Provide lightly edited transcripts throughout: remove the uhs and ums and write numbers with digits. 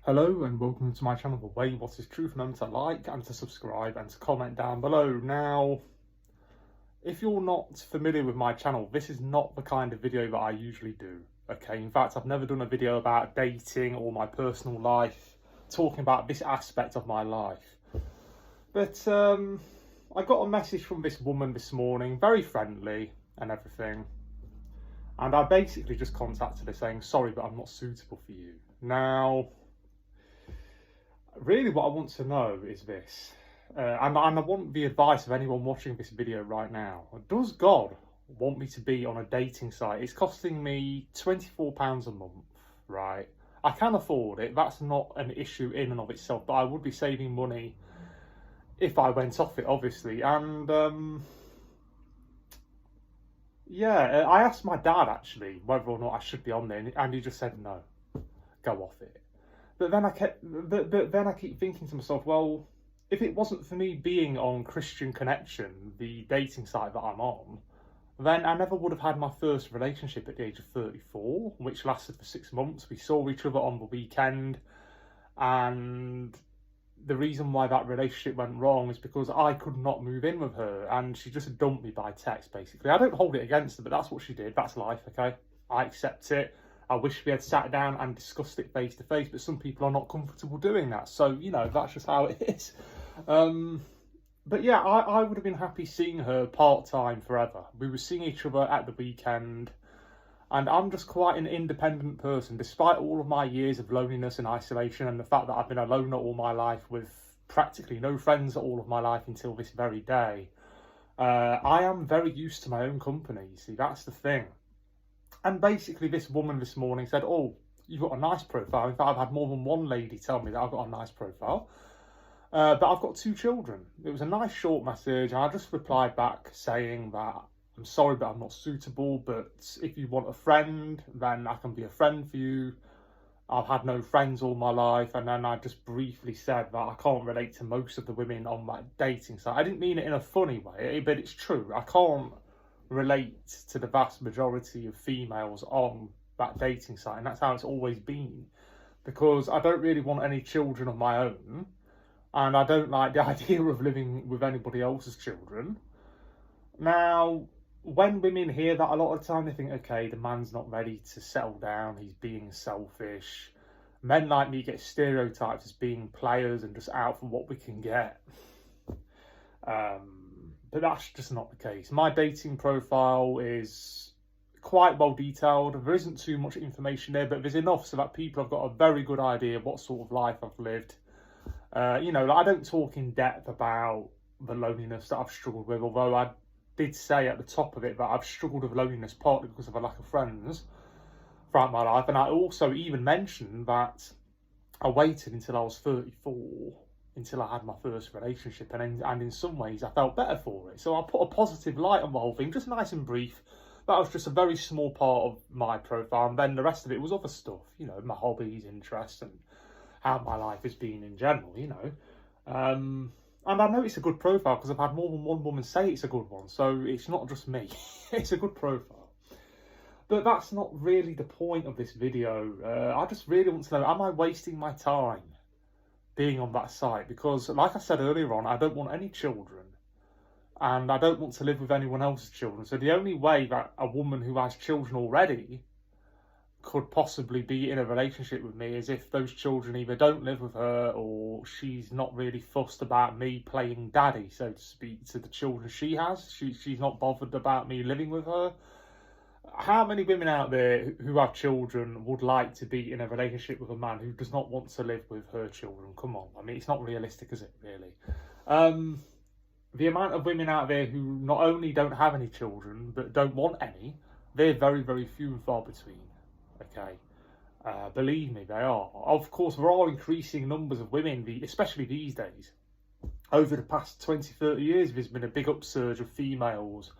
Hello and welcome to my channel, The Way What Is Truth. Remember to like and to subscribe and to comment down below. Now, if you're not familiar with my channel, this is not the kind of video that I usually do. Okay, in fact, I've never done a video about dating or my personal life, talking about this aspect of my life. But I got a message from this woman this morning, very friendly and everything. And I basically just contacted her saying, sorry, but I'm not suitable for you. Now, really what I want to know is this, and I want the advice of anyone watching this video right now. Does God want me to be on a dating site? It's costing me £24 a month, right? I can afford it, that's not an issue in and of itself, but I would be saving money if I went off it, obviously. And yeah, I asked my dad actually whether or not I should be on there, and he just said no, go off it. But then I keep thinking to myself, well, if it wasn't for me being on Christian Connection, the dating site that I'm on, then I never would have had my first relationship at the age of 34, which lasted for 6 months. We saw each other on the weekend, and the reason why that relationship went wrong is because I could not move in with her, and she just dumped me by text, basically. I don't hold it against her, but that's what she did. That's life, okay? I accept it. I wish we had sat down and discussed it face to face, but some people are not comfortable doing that. So, you know, that's just how it is. But yeah, I would have been happy seeing her part-time forever. We were seeing each other at the weekend, and I'm just quite an independent person, despite all of my years of loneliness and isolation and the fact that I've been a loner all my life with practically no friends all of my life until this very day. I am very used to my own company, see, that's the thing. And basically this woman this morning said, oh, you've got a nice profile. In fact, I've had more than one lady tell me that I've got a nice profile. But I've got 2 children. It was a nice short message, and I just replied back saying that I'm sorry, but I'm not suitable, but if you want a friend, then I can be a friend for you. I've had no friends all my life. And then I just briefly said that I can't relate to most of the women on that dating site. I didn't mean it in a funny way, but it's true. I can't relate to the vast majority of females on that dating site, and that's how it's always been, because I don't really want any children of my own, and I don't like the idea of living with anybody else's children. Now, when women hear that, a lot of the time they think, okay, the man's not ready to settle down, he's being selfish. Men like me get stereotyped as being players and just out for what we can get. But that's just not the case. My dating profile is quite well detailed. There isn't too much information there, but there's enough so that people have got a very good idea of what sort of life I've lived. You know, I don't talk in depth about the loneliness that I've struggled with, although I did say at the top of it that I've struggled with loneliness partly because of a lack of friends throughout my life. And I also even mentioned that I waited until I was 34 until I had my first relationship, and in some ways I felt better for it. So I put a positive light on the whole thing, just nice and brief. That was just a very small part of my profile, and then the rest of it was other stuff, you know, my hobbies, interests, and how my life has been in general, you know. And I know it's a good profile because I've had more than one woman say it's a good one, so it's not just me. It's a good profile. But that's not really the point of this video. I just really want to know, am I wasting my time being on that site? Because like I said earlier on, I don't want any children, and I don't want to live with anyone else's children. So the only way that a woman who has children already could possibly be in a relationship with me is if those children either don't live with her, or she's not really fussed about me playing daddy, so to speak, to the children she has. She's not bothered about me living with her. How many women out there who have children would like to be in a relationship with a man who does not want to live with her children? Come on, I mean, it's not realistic, is it, really? The amount of women out there who not only don't have any children, but don't want any, they're very, very few and far between, okay? Believe me, they are. Of course, there are increasing numbers of women, especially these days. Over the past 20, 30 years, there's been a big upsurge of females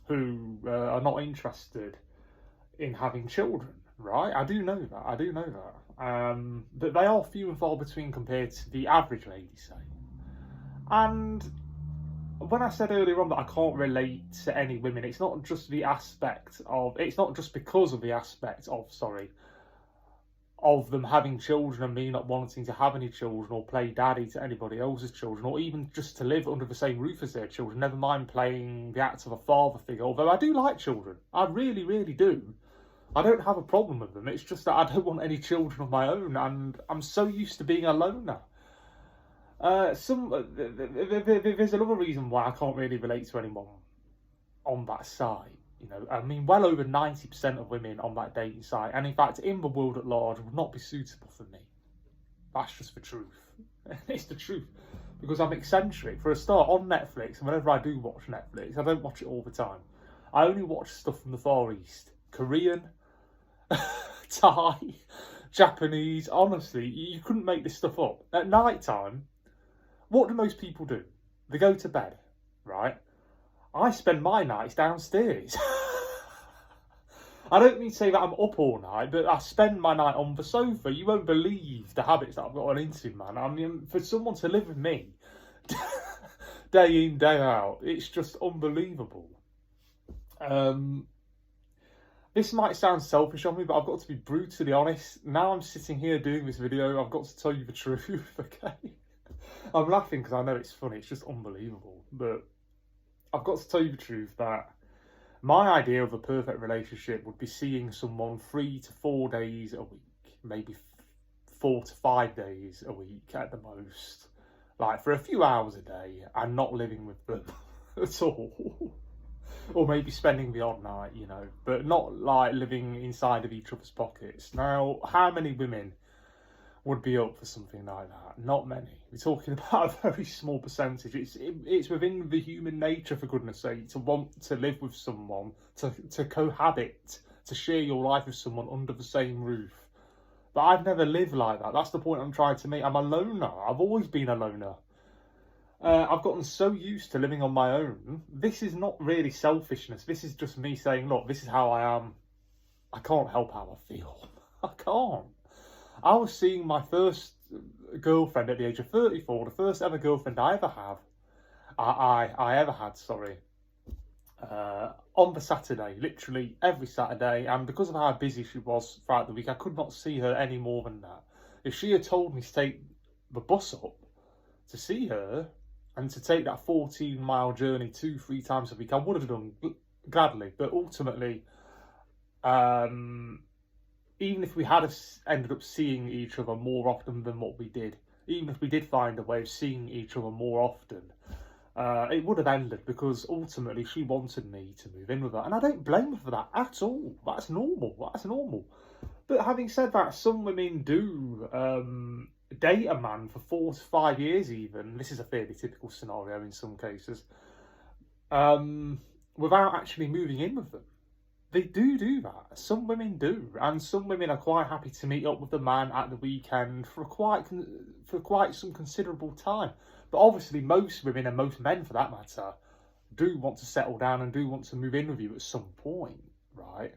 who are not interested in having children, right? I do know that. But they are few and far between compared to the average lady, say. And when I said earlier on that I can't relate to any women, it's not just the aspect of, it's not just because of the aspect of, of them having children and me not wanting to have any children or play daddy to anybody else's children, or even just to live under the same roof as their children, never mind playing the act of a father figure, although I do like children. I really, really do. I don't have a problem with them. It's just that I don't want any children of my own, and I'm so used to being a loner. There's another reason why I can't really relate to anyone on that site. You know, I mean, well over 90% of women on that dating site, and in fact in the world at large, would not be suitable for me. That's just the truth. It's the truth. Because I'm eccentric. For a start, on Netflix, and whenever I do watch Netflix, I don't watch it all the time. I only watch stuff from the Far East. Korean, Thai, Japanese. Honestly, you couldn't make this stuff up. At night time, what do most people do? They go to bed, right? I spend my nights downstairs. I don't mean to say that I'm up all night, but I spend my night on the sofa. You won't believe the habits that I've got into, man. I mean, for someone to live with me, day in, day out, it's just unbelievable. This might sound selfish on me, but I've got to be brutally honest. Now I'm sitting here doing this video, I've got to tell you the truth, okay? I'm laughing because I know it's funny, it's just unbelievable. But I've got to tell you the truth that my idea of a perfect relationship would be seeing someone 3 to 4 days a week, maybe 4 to 5 days a week at the most, like for a few hours a day, and not living with them at all. Or maybe spending the odd night, you know, but not like living inside of each other's pockets. Now, how many women would be up for something like that? Not many. We're talking about a very small percentage. It's within the human nature, for goodness sake, to want to live with someone, to cohabit, to share your life with someone under the same roof. But I've never lived like that. That's the point I'm trying to make. I'm a loner. I've always been a loner. I've gotten so used to living on my own. This is not really selfishness. This is just me saying, look, this is how I am. I can't help how I feel. I can't. I was seeing my first girlfriend at the age of 34, the first ever girlfriend I ever have. I ever had, sorry. On the Saturday, literally every Saturday. And because of how busy she was throughout the week, I could not see her any more than that. If she had told me to take the bus up to see her, and to take that 14-mile journey 2-3 times a week, I would have done gladly. But ultimately, even if we had ended up seeing each other more often than what we did, even if we did find a way of seeing each other more often, it would have ended because ultimately she wanted me to move in with her. And I don't blame her for that at all. That's normal. That's normal. But having said that, some women do date a man for 4 to 5 years even. This is a fairly typical scenario in some cases. Without actually moving in with them. They do that. Some women do. And some women are quite happy to meet up with the man at the weekend for quite some considerable time. But obviously most women, and most men for that matter, do want to settle down and do want to move in with you at some point, right?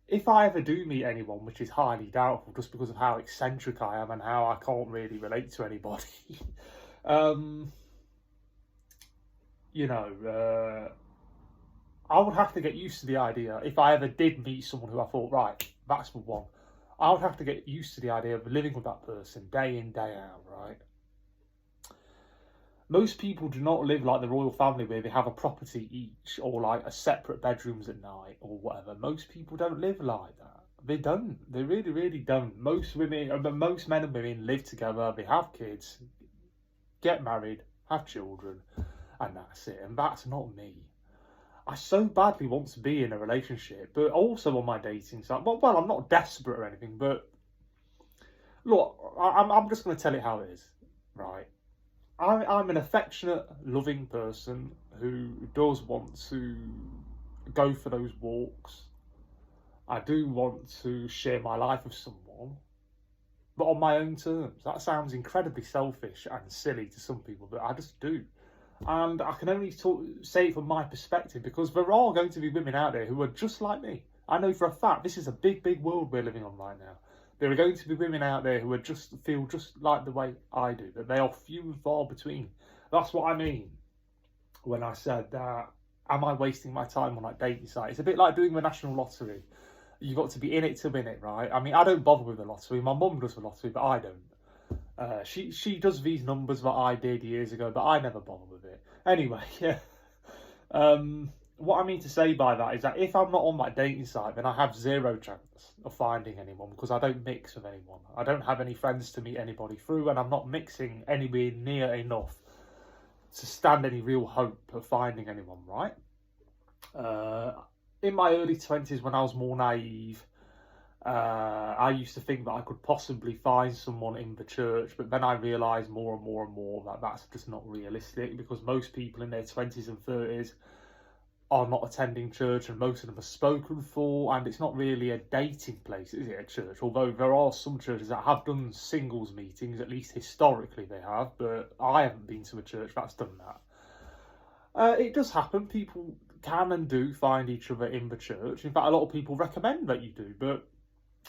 If I ever do meet anyone, which is highly doubtful just because of how eccentric I am and how I can't really relate to anybody, you know, I would have to get used to the idea, if I ever did meet someone who I thought, right, that's the one, I would have to get used to the idea of living with that person day in, day out, right? Most people do not live like the royal family where they have a property each or like a separate bedrooms at night or whatever. Most people don't live like that. They don't. They really, really don't. Most women, most men and women live together. They have kids, get married, have children, and that's it. And that's not me. I so badly want to be in a relationship, but also on my dating site. Well, I'm not desperate or anything, but look, I'm just going to tell it how it is, right? I'm an affectionate, loving person who does want to go for those walks. I do want to share my life with someone, but on my own terms. That sounds incredibly selfish and silly to some people, but I just do. And I can only say it from my perspective, because there are going to be women out there who are just like me. I know for a fact this is a big, big world we're living on right now. There are going to be women out there who are feel just like the way I do, that they are few and far between. That's what I mean when I said that, am I wasting my time on that dating site? It's a bit like doing the national lottery. You've got to be in it to win it, right? I mean, I don't bother with the lottery. My mum does the lottery, but I don't. She does these numbers that I did years ago, but I never bother with it. Anyway, yeah. What I mean to say by that is that if I'm not on that dating site, then I have zero chance of finding anyone because I don't mix with anyone. I don't have any friends to meet anybody through, and I'm not mixing anywhere near enough to stand any real hope of finding anyone, right? In my early 20s, when I was more naive, I used to think that I could possibly find someone in the church, but then I realised more and more and more that that's just not realistic, because most people in their 20s and 30s are not attending church, and most of them are spoken for, and it's not really a dating place, is it, a church? Although there are some churches that have done singles meetings, at least historically they have, but I haven't been to a church that's done that. It does happen, people can and do find each other in the church. In fact, a lot of people recommend that you do, but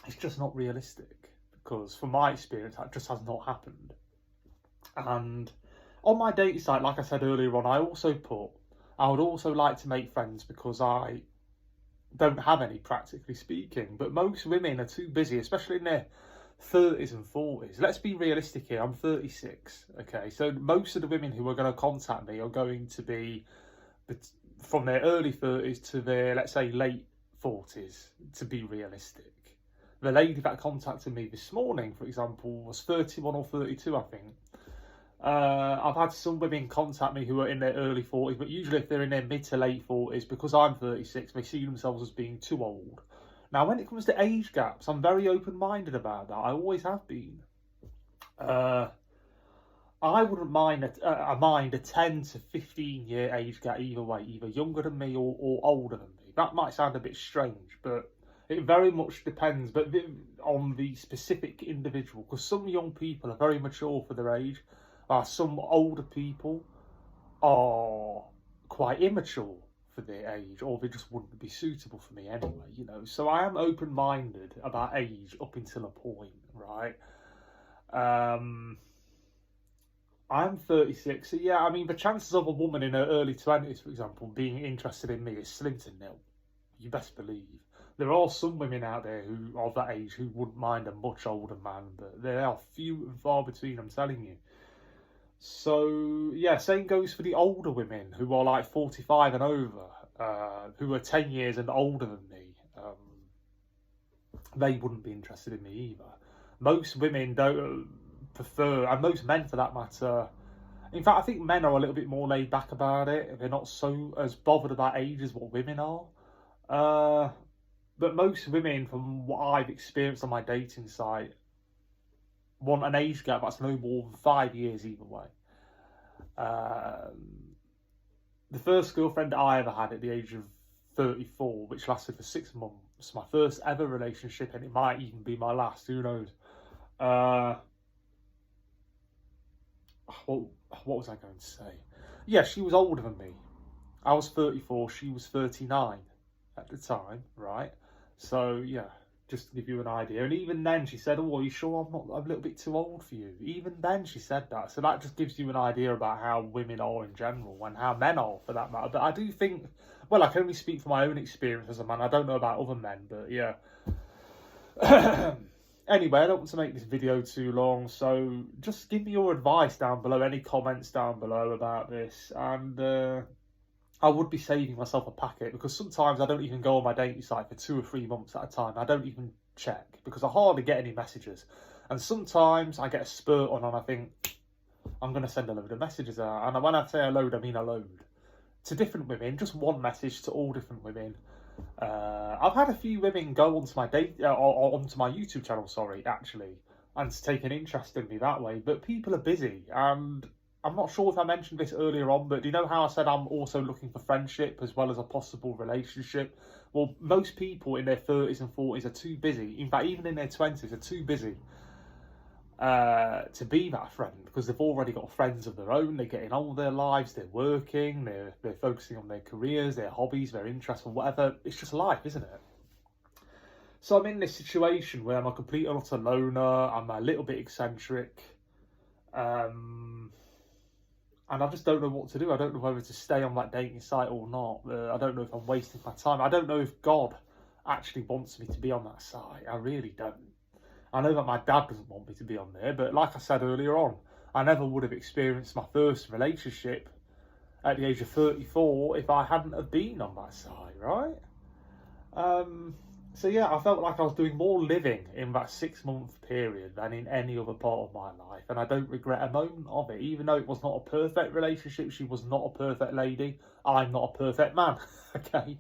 it's just not realistic, because from my experience that just has not happened. And on my dating site, like I said earlier on, I would also like to make friends because I don't have any, practically speaking. But most women are too busy, especially in their 30s and 40s. Let's be realistic here, I'm 36, okay? So most of the women who are going to contact me are going to be from their early 30s to their, let's say, late 40s, to be realistic. The lady that contacted me this morning, for example, was 31 or 32, I think. I've had some women contact me who are in their early 40s, but usually if they're in their mid to late 40s, because I'm 36, they see themselves as being too old. Now, when it comes to age gaps, I'm very open-minded about that. I always have been. I wouldn't mind a 10 to 15 year age gap either way, either younger than me or older than me. That might sound a bit strange, but it very much depends on the specific individual, because some young people are very mature for their age. Some older people are quite immature for their age, or they just wouldn't be suitable for me anyway, you know. So I am open-minded about age up until a point, right? I'm 36, so yeah, I mean, the chances of a woman in her early 20s, for example, being interested in me is slim to nil. You best believe. There are some women out there who are of that age who wouldn't mind a much older man, but they are few and far between, I'm telling you. So, yeah, same goes for the older women who are like 45 and over, who are 10 years and older than me. They wouldn't be interested in me either. Most women don't prefer, and most men for that matter. In fact, I think men are a little bit more laid back about it. They're not so as bothered about age as what women are. But most women, from what I've experienced on my dating site, want an age gap that's no more than 5 years either way. The first girlfriend I ever had at the age of 34, which lasted for 6 months, my first ever relationship, and it might even be my last, who knows. What was I going to say? Yeah, she was older than me. I was 34, she was 39 at the time, right? So, yeah, just to give you an idea. And even then she said, oh, are you sure I'm a little bit too old for you? Even then she said that. So that just gives you an idea about how women are in general, and how men are for that matter. But I do think, well, I can only speak from my own experience as a man. I don't know about other men, but yeah. Anyway, I don't want to make this video too long, so just give me your advice down below, any comments down below about this, and I would be saving myself a packet, because sometimes I don't even go on my dating site for 2 or 3 months at a time. I don't even check, because I hardly get any messages, and sometimes I get a spurt on and I think, I'm going to send a load of messages out, and when I say a load, I mean a load, to different women, just one message to all different women. I've had a few women go onto my onto my YouTube channel, actually, and to take an interest in me that way. But people are busy, and I'm not sure if I mentioned this earlier on, but do you know how I said I'm also looking for friendship as well as a possible relationship? Well, most people in their 30s and 40s are too busy. In fact, even in their 20s, are too busy to be that friend, because they've already got friends of their own. They're getting on with their lives, they're working, they're focusing on their careers, their hobbies, their interests, or whatever. It's just life, isn't it? So I'm in this situation where I'm a complete and utter loner. I'm a little bit eccentric, and I just don't know what to do. I don't know whether to stay on that dating site or not. I don't know if I'm wasting my time. I don't know if God actually wants me to be on that site. I really don't. I know that my dad doesn't want me to be on there, but like I said earlier on, I never would have experienced my first relationship at the age of 34 if I hadn't have been on that site, right? So yeah, I felt like I was doing more living in that 6 month period than in any other part of my life, and I don't regret a moment of it. Even though it was not a perfect relationship, she was not a perfect lady, I'm not a perfect man. Okay,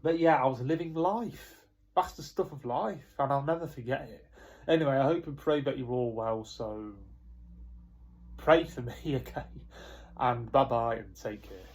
but yeah, I was living life. That's the stuff of life, and I'll never forget it. Anyway, I hope and pray that you're all well. So pray for me, okay? And bye bye, and take care.